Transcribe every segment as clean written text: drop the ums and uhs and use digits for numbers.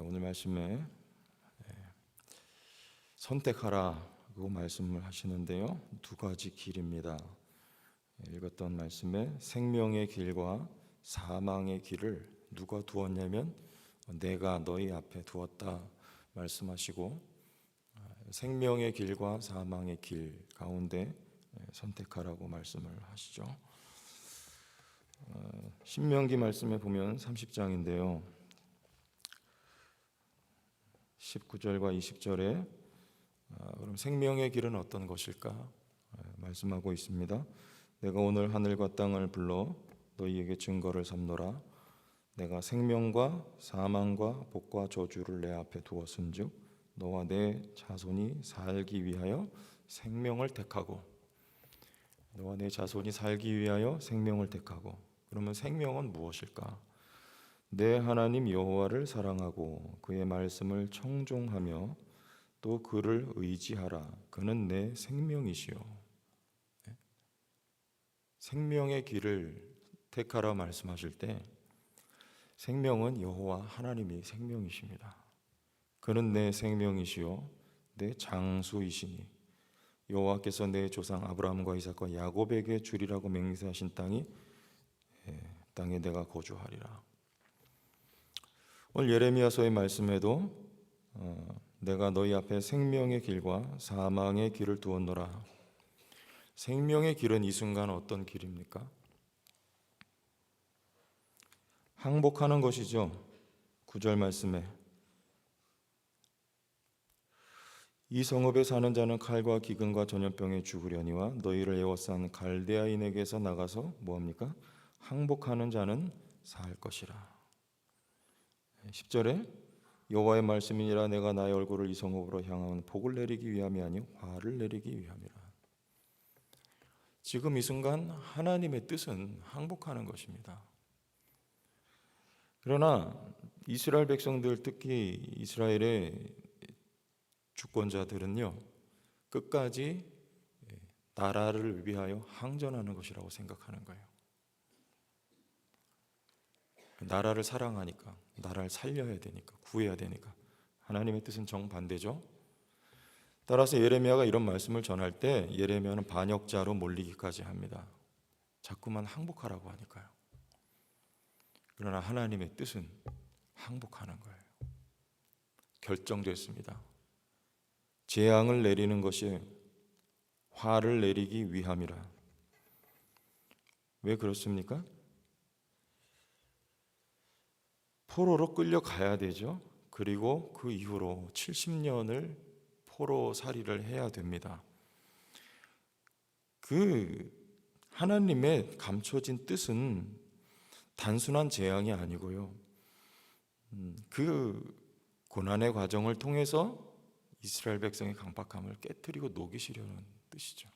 오늘 말씀에 선택하라고 말씀을 하시는데요, 두 가지 길입니다. 읽었던 말씀에 생명의 길과 사망의 길을 누가 두었냐면 내가 너희 앞에 두었다 말씀하시고, 생명의 길과 사망의 길 가운데 선택하라고 말씀을 하시죠. 신명기 말씀에 보면 30장인데요 19절과 20절에 그럼 생명의 길은 어떤 것일까 말씀하고 있습니다. 내가 오늘 하늘과 땅을 불러 너희에게 증거를 삼노라. 내가 생명과 사망과 복과 저주를 내 앞에 두었은즉 너와 내 자손이 살기 위하여 생명을 택하고, 너와 내 자손이 살기 위하여 생명을 택하고. 그러면 생명은 무엇일까? 내 하나님 여호와를 사랑하고 그의 말씀을 청종하며 또 그를 의지하라. 그는 내 생명이시요. 생명의 길을 택하라 말씀하실 때 생명은 여호와 하나님이 생명이십니다. 그는 내 생명이시요 내 장수이시니 여호와께서 내 조상 아브라함과 이삭과 야곱에게 주리라고 맹세하신 땅에 내가 거주하리라. 오늘 예레미야서의 말씀에도 내가 너희 앞에 생명의 길과 사망의 길을 두었노라. 생명의 길은 이 순간 어떤 길입니까? 항복하는 것이죠. 9절 말씀에 이 성읍에 사는 자는 칼과 기근과 전염병에 죽으려니와 너희를 에워싼 갈대아인에게서 나가서 뭐합니까? 항복하는 자는 살 것이라. 10절에 여호와의 말씀이니라. 내가 나의 얼굴을 이 성읍으로 향하는 복을 내리기 위함이 아니요 화를 내리기 위함이라. 지금 이 순간 하나님의 뜻은 항복하는 것입니다. 그러나 이스라엘 백성들, 특히 이스라엘의 주권자들은요, 끝까지 나라를 위하여 항전하는 것이라고 생각하는 거예요. 나라를 사랑하니까, 나라를 살려야 되니까, 구해야 되니까. 하나님의 뜻은 정반대죠. 따라서 예레미야가 이런 말씀을 전할 때 예레미야는 반역자로 몰리기까지 합니다. 자꾸만 항복하라고 하니까요. 그러나 하나님의 뜻은 항복하는 거예요. 결정됐습니다. 재앙을 내리는 것이 화를 내리기 위함이라. 왜 그렇습니까? 포로로 끌려가야 되죠. 그리고 그 이후로 70년을 포로살이를 해야 됩니다. 그 하나님의 감춰진 뜻은 단순한 재앙이 아니고요, 그 고난의 과정을 통해서 이스라엘 백성의 강박함을 깨뜨리고 녹이시려는 뜻이죠.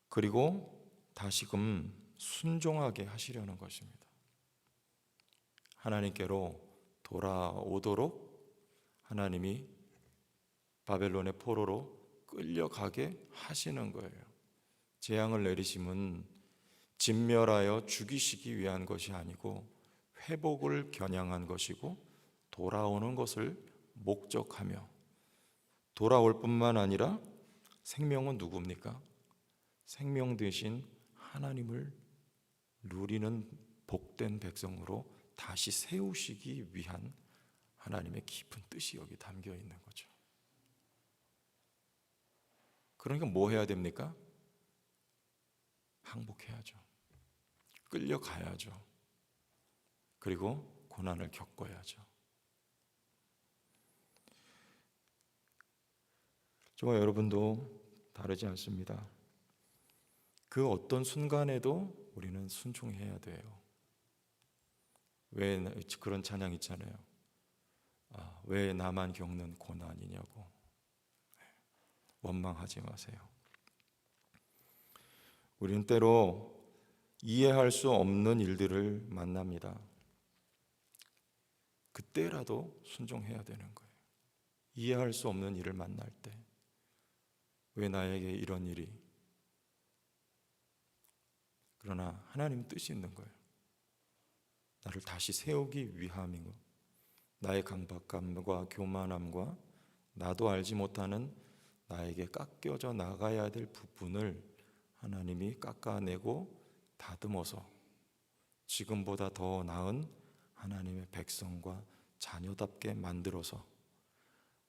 그리고 다시금 순종하게 하시려는 것입니다. 하나님께로 돌아오도록 하나님이 바벨론의 포로로 끌려가게 하시는 거예요. 재앙을 내리심은 진멸하여 죽이시기 위한 것이 아니고 회복을 겨냥한 것이고 돌아오는 것을 목적하며, 돌아올 뿐만 아니라 생명은 누굽니까? 생명 대신 하나님을 누리는 복된 백성으로 다시 세우시기 위한 하나님의 깊은 뜻이 여기 담겨 있는 거죠. 그러니까 뭐 해야 됩니까? 항복해야죠. 끌려가야죠. 그리고 고난을 겪어야죠. 저와 여러분도 다르지 않습니다. 그 어떤 순간에도 우리는 순종해야 돼요. 왜 그런 찬양 있잖아요. 왜 나만 겪는 고난이냐고. 원망하지 마세요. 우리는 때로 이해할 수 없는 일들을 만납니다. 그때라도 순종해야 되는 거예요. 이해할 수 없는 일을 만날 때, 왜 나에게 이런 일이? 그러나 하나님 뜻이 있는 거예요. 나를 다시 세우기 위함이고, 나의 강박감과 교만함과 나도 알지 못하는 나에게 깎여져 나가야 될 부분을 하나님이 깎아내고 다듬어서 지금보다 더 나은 하나님의 백성과 자녀답게 만들어서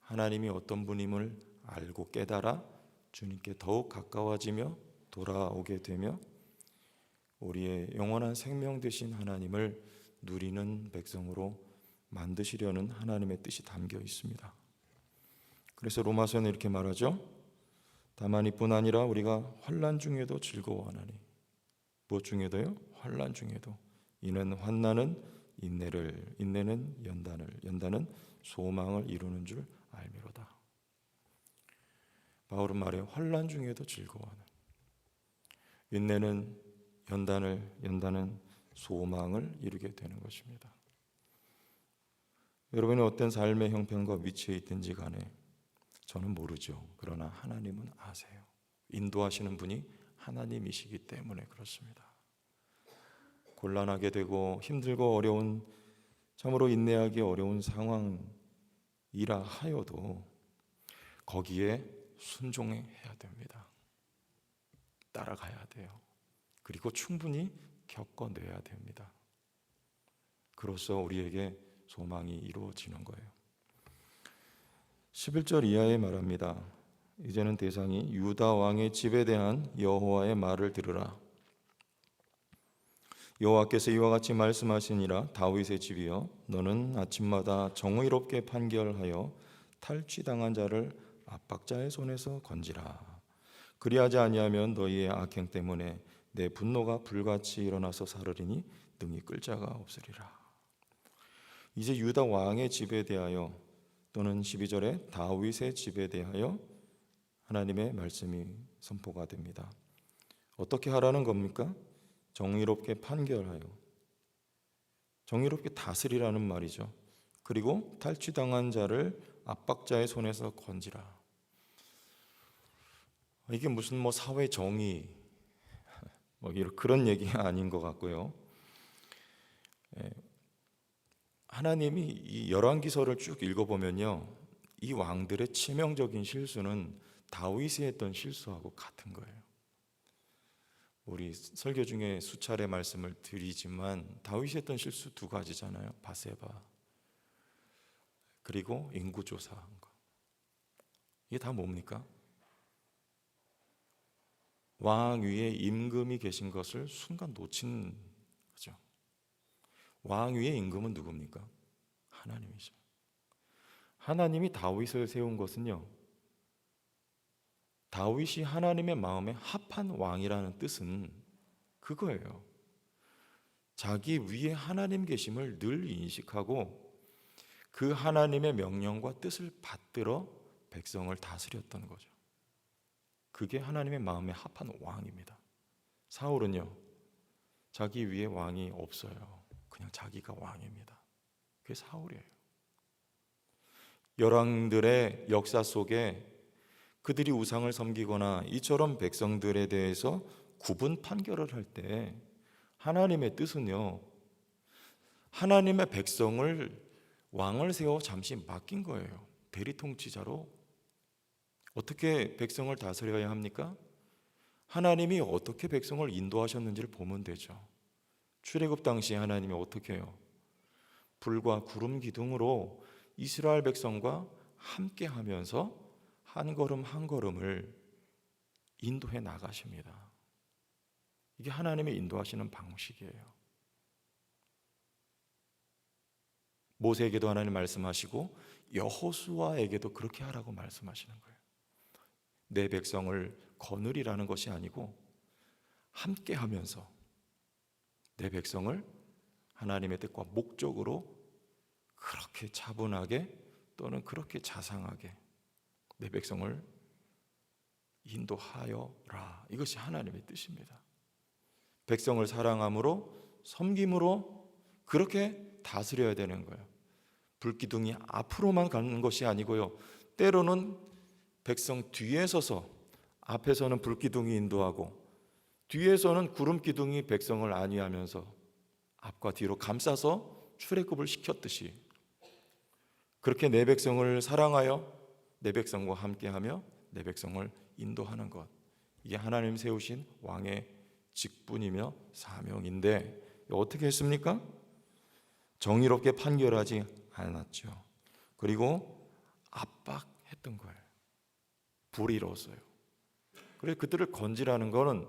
하나님이 어떤 분임을 알고 깨달아 주님께 더욱 가까워지며 돌아오게 되며 우리의 영원한 생명 되신 하나님을 누리는 백성으로 만드시려는 하나님의 뜻이 담겨 있습니다. 그래서 로마서는 이렇게 말하죠. 다만 이뿐 아니라 우리가 환난 중에도 즐거워하나니. 무엇 중에도요? 환난 중에도. 이는 환난은 인내를, 인내는 연단을, 연단은 소망을 이루는 줄 알미로다. 바울은 말해 환난 중에도 즐거워하는. 인내는 연단을, 연단은 소망을 이루게 되는 것입니다. 여러분이 어떤 삶의 형편과 위치에 있든지 간에 저는 모르죠. 그러나 하나님은 아세요. 인도하시는 분이 하나님이시기 때문에 그렇습니다. 곤란하게 되고 힘들고 어려운, 참으로 인내하기 어려운 상황이라 하여도 거기에 순종해야 됩니다. 따라가야 돼요. 그리고 충분히 겪어내야 됩니다. 그로써 우리에게 소망이 이루어지는 거예요. 11절 이하에 말합니다. 이제는 대상이 유다 왕의 집에 대한 여호와의 말을 들으라. 여호와께서 이와 같이 말씀하시니라. 다윗의 집이여, 너는 아침마다 정의롭게 판결하여 탈취당한 자를 압박자의 손에서 건지라. 그리하지 아니하면 너희의 악행 때문에 내 분노가 불같이 일어나서 사르리니 능히 끌 자가 없으리라. 이제 유다 왕의 집에 대하여 또는 12절에 다윗의 집에 대하여 하나님의 말씀이 선포가 됩니다. 어떻게 하라는 겁니까? 정의롭게 판결하여, 정의롭게 다스리라는 말이죠. 그리고 탈취당한 자를 압박자의 손에서 건지라. 이게 무슨 사회 정의 그런 얘기가 아닌 것 같고요. 하나님이 이 열왕기서를 쭉 읽어보면요, 이 왕들의 치명적인 실수는 다윗이 했던 실수하고 같은 거예요. 우리 설교 중에 수차례 말씀을 드리지만 다윗이 했던 실수 두 가지잖아요. 바세바 그리고 인구조사한 거. 이게 다 뭡니까? 왕 위에 임금이 계신 것을 순간 놓친 거죠. 왕 위에 임금은 누굽니까? 하나님이죠. 하나님이 다윗을 세운 것은요, 다윗이 하나님의 마음에 합한 왕이라는 뜻은 그거예요. 자기 위에 하나님 계심을 늘 인식하고 그 하나님의 명령과 뜻을 받들어 백성을 다스렸던 거죠. 그게 하나님의 마음에 합한 왕입니다. 사울은요, 자기 위에 왕이 없어요. 그냥 자기가 왕입니다. 그게 사울이에요. 열왕들의 역사 속에 그들이 우상을 섬기거나 이처럼 백성들에 대해서 구분 판결을 할 때 하나님의 뜻은요, 하나님의 백성을 왕을 세워 잠시 맡긴 거예요. 대리통치자로. 어떻게 백성을 다스려야 합니까? 하나님이 어떻게 백성을 인도하셨는지를 보면 되죠. 출애굽 당시 하나님이 어떻게 해요? 불과 구름 기둥으로 이스라엘 백성과 함께 하면서 한 걸음 한 걸음을 인도해 나가십니다. 이게 하나님의 인도하시는 방식이에요. 모세에게도 하나님 말씀하시고 여호수아에게도 그렇게 하라고 말씀하시는 거예요. 내 백성을 거느리라는 것이 아니고 함께 하면서 내 백성을 하나님의 뜻과 목적으로 그렇게 차분하게 또는 그렇게 자상하게 내 백성을 인도하여라. 이것이 하나님의 뜻입니다. 백성을 사랑함으로 섬김으로 그렇게 다스려야 되는 거예요. 불기둥이 앞으로만 가는 것이 아니고요, 때로는 백성 뒤에 서서 앞에서는 불기둥이 인도하고 뒤에서는 구름기둥이 백성을 안위하면서 앞과 뒤로 감싸서 출애굽을 시켰듯이 그렇게 내 백성을 사랑하여 내 백성과 함께하며 내 백성을 인도하는 것, 이게 하나님 세우신 왕의 직분이며 사명인데 어떻게 했습니까? 정의롭게 판결하지 않았죠. 그리고 압박했던 거예요. 불의로웠어요. 그래서 그들을 건지라는 것은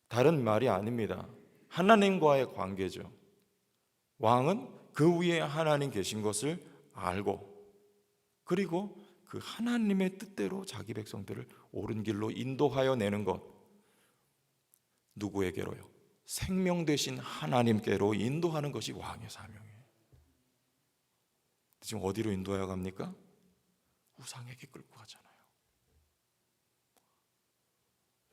다른 말이 아닙니다. 하나님과의 관계죠. 왕은 그 위에 하나님 계신 것을 알고 그리고 그 하나님의 뜻대로 자기 백성들을 옳은 길로 인도하여 내는 것, 누구에게로요? 생명 되신 하나님께로 인도하는 것이 왕의 사명이에요. 지금 어디로 인도하여 갑니까? 우상에게 끌고 가잖아요.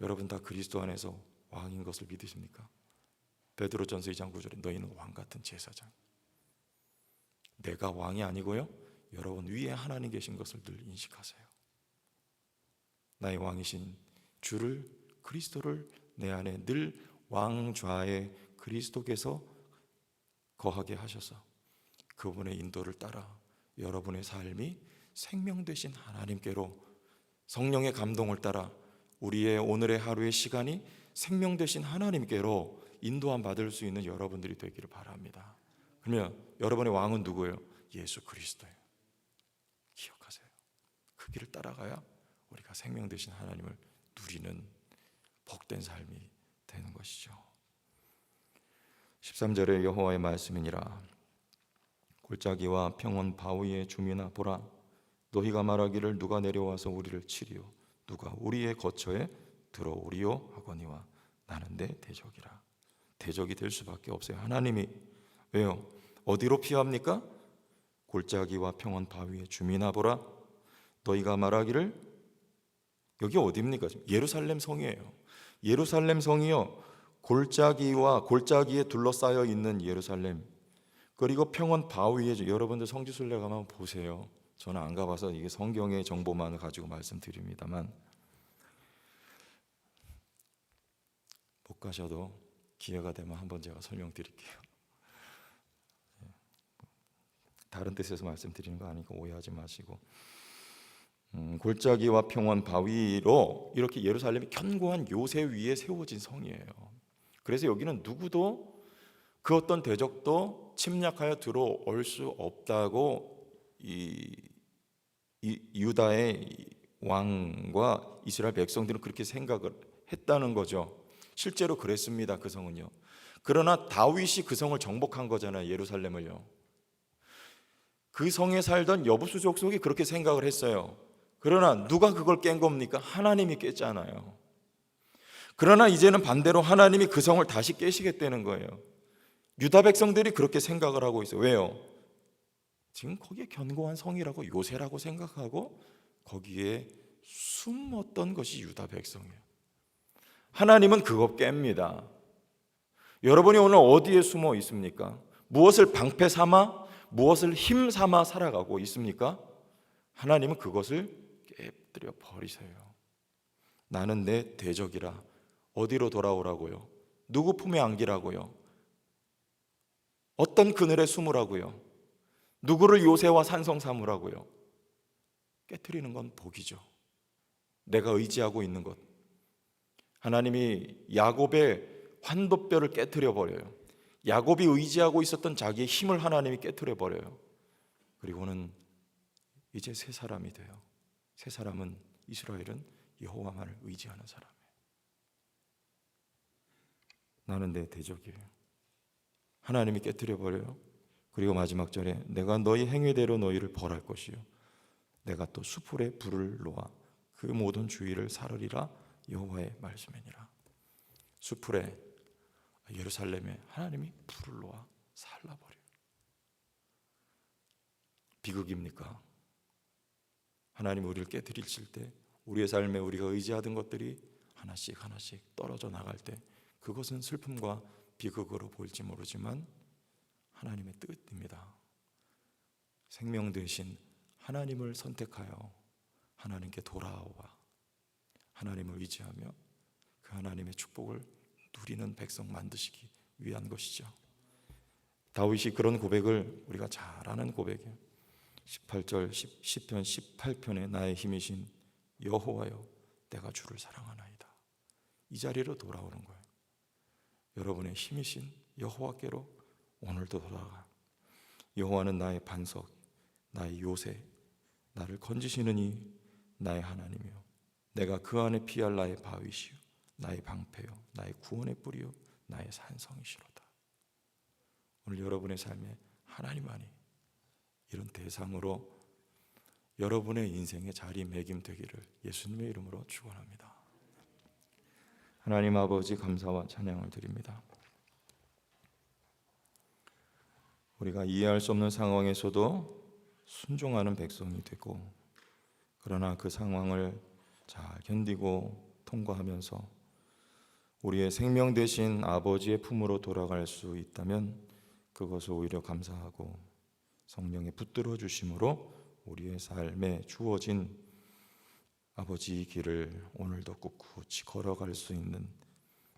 여러분 다 그리스도 안에서 왕인 것을 믿으십니까? 베드로전서 2장 9절에 너희는 왕 같은 제사장. 내가 왕이 아니고요, 여러분 위에 하나님 계신 것을 늘 인식하세요. 나의 왕이신 주를, 그리스도를 내 안에 늘 왕좌의 그리스도께서 거하게 하셔서 그분의 인도를 따라 여러분의 삶이 생명 되신 하나님께로, 성령의 감동을 따라 우리의 오늘의 하루의 시간이 생명 되신 하나님께로 인도함 받을 수 있는 여러분들이 되기를 바랍니다. 그러면 여러분의 왕은 누구예요? 예수 그리스도예요. 기억하세요. 그 길을 따라가야 우리가 생명 되신 하나님을 누리는 복된 삶이 되는 것이죠. 13절에 여호와의 말씀이니라. 골짜기와 평원 바위의 주민아 보라, 너희가 말하기를 누가 내려와서 우리를 치리요, 누가 우리의 거처에 들어오리요 하거니와 나는 내 대적이라. 대적이 될 수밖에 없어요. 하나님이. 왜요? 어디로 피합니까? 골짜기와 평원 바위의 주민아 보라, 너희가 말하기를, 여기 어디입니까? 예루살렘 성이에요. 예루살렘 성이요, 골짜기에 둘러싸여 있는 예루살렘, 그리고 평원 바위에, 여러분들 성지순례 가면 보세요. 저는 안 가봐서 이게 성경의 정보만 가지고 말씀드립니다만, 못 가셔도 기회가 되면 한번 제가 설명드릴게요. 다른 뜻에서 말씀드리는 거 아니니까 오해하지 마시고, 골짜기와 평원 바위로 이렇게 예루살렘이 견고한 요새 위에 세워진 성이에요. 그래서 여기는 누구도 그 어떤 대적도 침략하여 들어올 수 없다고 이 유다의 왕과 이스라엘 백성들은 그렇게 생각을 했다는 거죠. 실제로 그랬습니다. 그 성은요. 그러나 다윗이 그 성을 정복한 거잖아요. 예루살렘을요. 그 성에 살던 여부수 족속이 그렇게 생각을 했어요. 그러나 누가 그걸 깬 겁니까? 하나님이 깼잖아요. 그러나 이제는 반대로 하나님이 그 성을 다시 깨시겠다는 거예요. 유다 백성들이 그렇게 생각을 하고 있어요. 왜요? 지금 거기에 견고한 성이라고, 요새라고 생각하고 거기에 숨었던 것이 유다 백성이에요. 하나님은 그거 깹니다. 여러분이 오늘 어디에 숨어 있습니까? 무엇을 방패 삼아, 무엇을 힘 삼아 살아가고 있습니까? 하나님은 그것을 깨뜨려 버리세요. 나는 내 대적이라. 어디로 돌아오라고요? 누구 품에 안기라고요? 어떤 그늘에 숨으라고요? 누구를 요새와 산성 삼으라고요? 깨뜨리는 건 복이죠. 내가 의지하고 있는 것. 하나님이 야곱의 환도뼈를 깨뜨려 버려요. 야곱이 의지하고 있었던 자기의 힘을 하나님이 깨뜨려 버려요. 그리고는 이제 새 사람이 돼요. 새 사람은, 이스라엘은 여호와만을 의지하는 사람이에요. 나는 내 대적이에요. 하나님이 깨뜨려 버려요. 그리고 마지막 절에 내가 너희 행위대로 너희를 벌할 것이요, 내가 또 수풀에 불을 놓아 그 모든 주위를 사르리라. 여호와의 말씀이니라. 수풀에, 예루살렘에 하나님이 불을 놓아 살라버려요. 비극입니까? 하나님 우리를 깨뜨리실 때, 우리의 삶에 우리가 의지하던 것들이 하나씩 하나씩 떨어져 나갈 때, 그것은 슬픔과 비극으로 보일지 모르지만 하나님의 뜻입니다. 생명 되신 하나님을 선택하여 하나님께 돌아와 하나님을 의지하며 그 하나님의 축복을 누리는 백성 만드시기 위한 것이죠. 다윗이 그런 고백을 우리가 잘 아는 고백이에요. 18절 시편 18편에 나의 힘이신 여호와여 내가 주를 사랑하나이다. 이 자리로 돌아오는 거예요. 여러분의 힘이신 여호와께로 오늘도 돌아가. 여호와는 나의 반석, 나의 요새, 나를 건지시는 이 나의 하나님이요 내가 그 안에 피할 나의 바위시요 나의 방패요 나의 구원의 뿌리요 나의 산성이시로다. 오늘 여러분의 삶에 하나님만이 이런 대상으로 여러분의 인생의 자리매김되기를 예수님의 이름으로 축원합니다. 하나님 아버지 감사와 찬양을 드립니다. 우리가 이해할 수 없는 상황에서도 순종하는 백성이 되고, 그러나 그 상황을 잘 견디고 통과하면서 우리의 생명 되신 아버지의 품으로 돌아갈 수 있다면 그것을 오히려 감사하고 성령의 붙들어 주심으로 우리의 삶에 주어진 아버지의 길을 오늘도 꿋꿋이 걸어갈 수 있는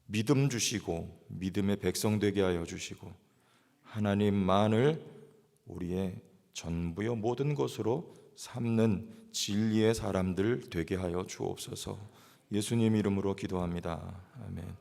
믿음 주시고 믿음의 백성 되게 하여 주시고 하나님만을 우리의 전부여 모든 것으로 삼는 진리의 사람들 되게 하여 주옵소서. 예수님 이름으로 기도합니다. 아멘.